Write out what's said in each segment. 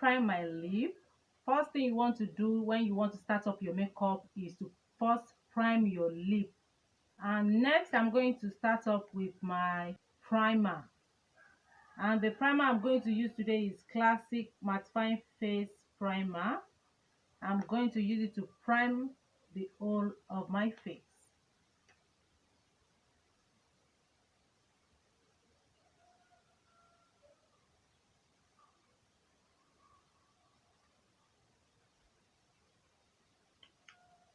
prime my lip. First thing you want to do when you want to start up your makeup is to first prime your lip. And next I'm going to start up with my primer. And the primer I'm going to use today is Classic Mattifying Face Primer. I'm going to use it to prime the whole of my face.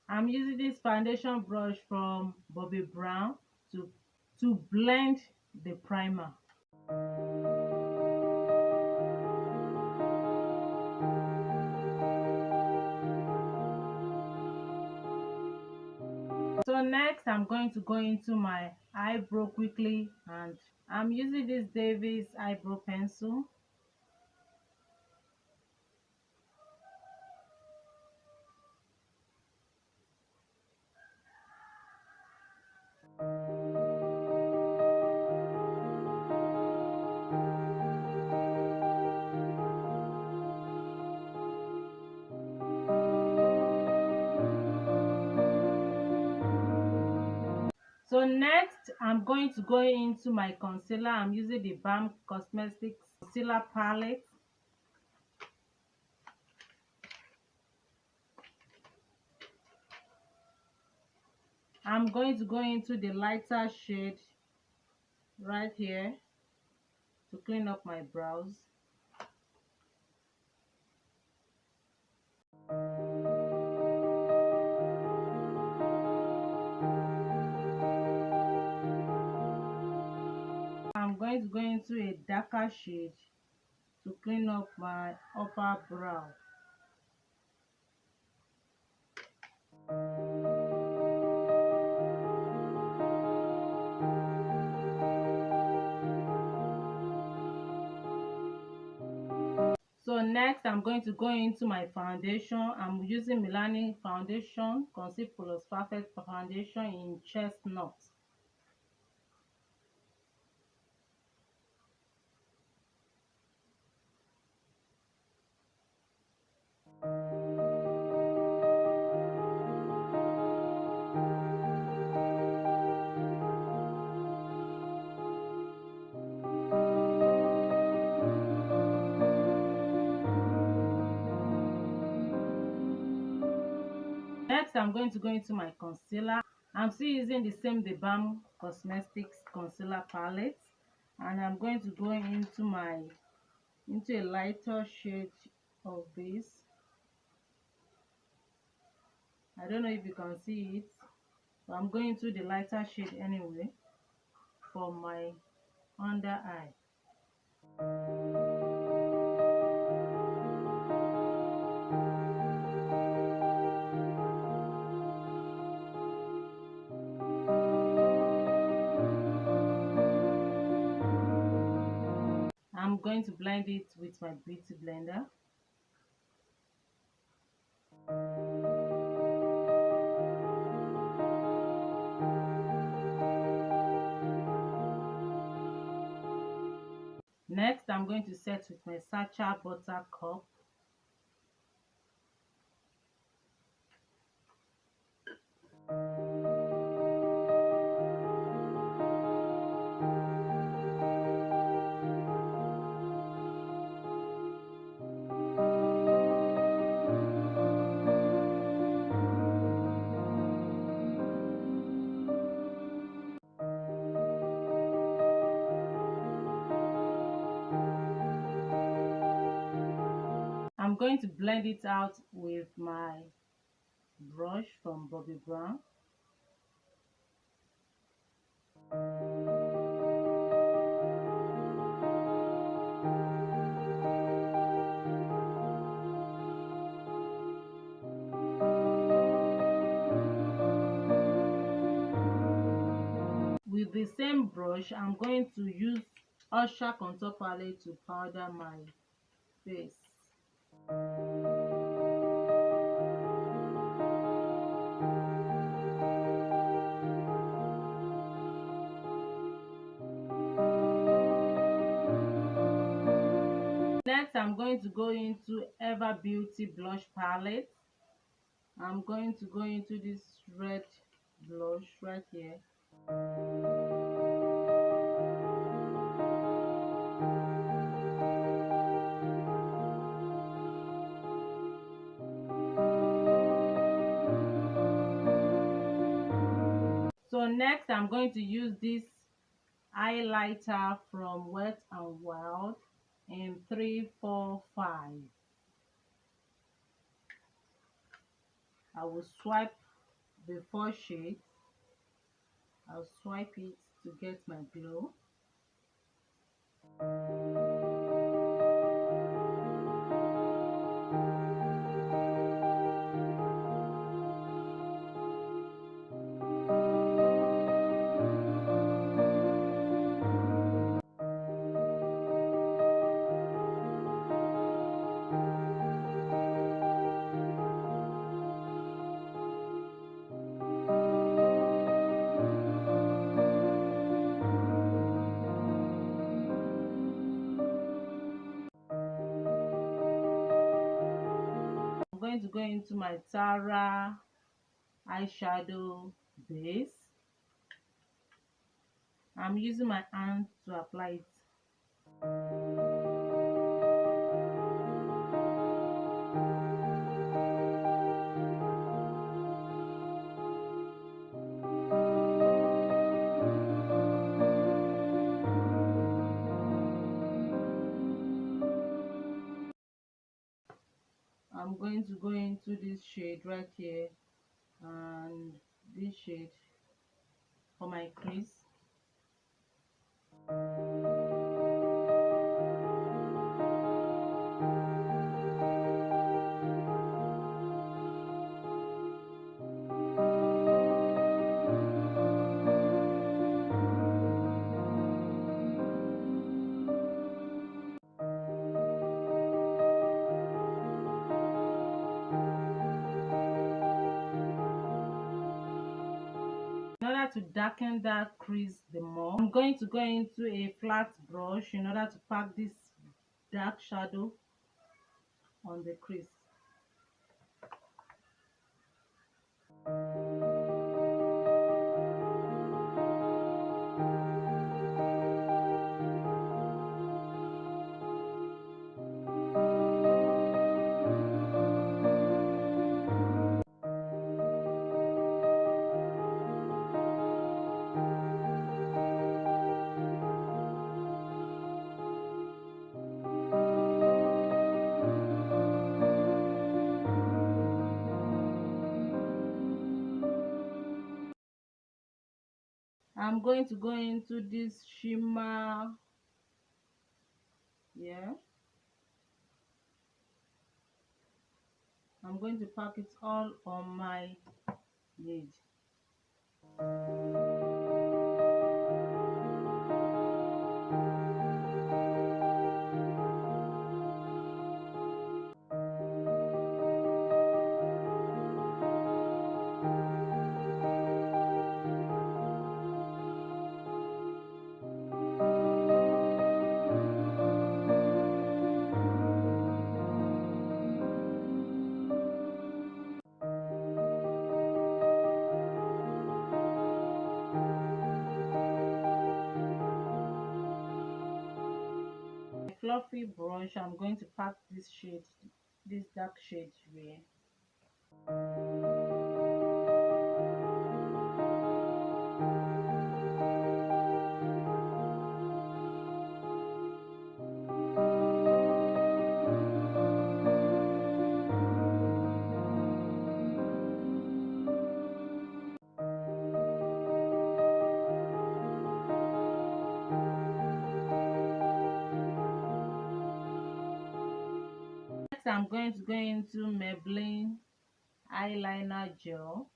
I'm using this foundation brush from Bobbi Brown to blend the primer. So next I'm going to go into my eyebrow quickly, and I'm using this Davis eyebrow pencil. So next I'm going to go into my concealer. I'm using the Balm Cosmetics concealer palette. I'm going to go into the lighter shade right here to clean up my brows. I'm going to go into a darker shade to clean up my upper brow. So next I'm going to go into my foundation. I'm using Milani foundation, Conceal Plus Perfect foundation in Chestnut. Next I'm going to go into my concealer. I'm still using the same Balm Cosmetics concealer palette, and I'm going to go into a lighter shade of this. I don't know if you can see it, but I'm going to the lighter shade anyway for my under eye. I'm going to blend it with my beauty blender. Next, I'm going to set with my Sacha Buttercup. I'm going to blend it out with my brush from Bobbi Brown. With the same brush, I'm going to use Usha contour palette to powder my face. Next, I'm going to go into Ever Beauty blush palette. I'm going to go into this red blush right here. So next I'm going to use this highlighter from Wet n Wild in 345. I will swipe the 4 shades. I'll swipe it to get my glow. I'm going to go into my Tara eyeshadow base. I'm using my hand to apply it. I'm going to go into this shade right here and this shade for my crease. In order to darken that crease the more, I'm going to go into a flat brush in order to pack this dark shadow on the crease. I'm going to go into this shimmer. Yeah. I'm going to pack it all on my lid. Fluffy brush, I'm going to pack this shade, this dark shade here. I'm going to go into Maybelline eyeliner gel.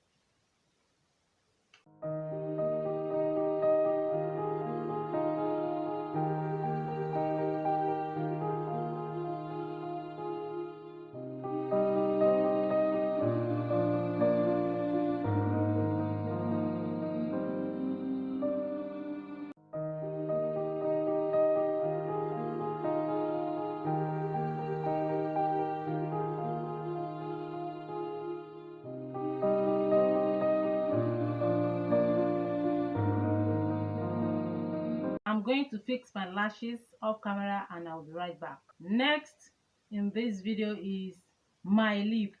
I'm going to fix my lashes off camera and I'll be right back. Next in this video is my lip.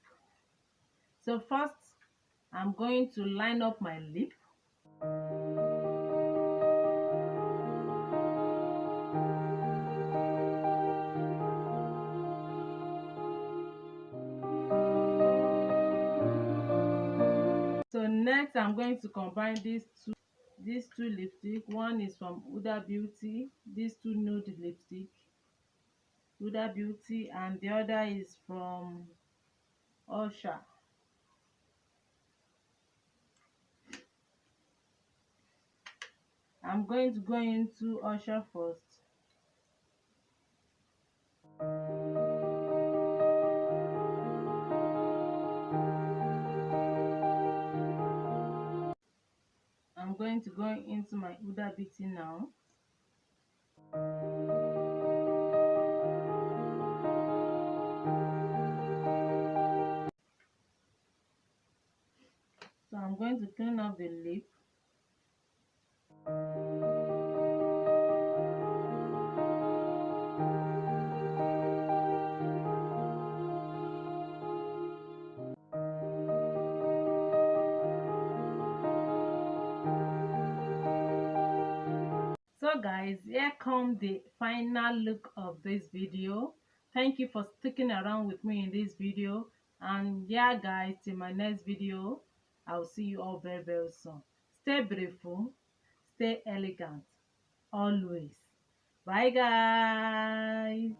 So first I'm going to line up my lip. So next I'm going to combine these two lipstick. One is from Huda Beauty, these two nude lipstick, Huda Beauty, and the other is from Usha. I'm going to go into Usha first. I'm going to go into my Huda Beauty now. So I'm going to clean up the lip. So guys, here comes the final look of this video. Thank you for sticking around with me in this video, and yeah guys, till my next video, I'll see you all very very soon. Stay beautiful, stay elegant always. Bye guys.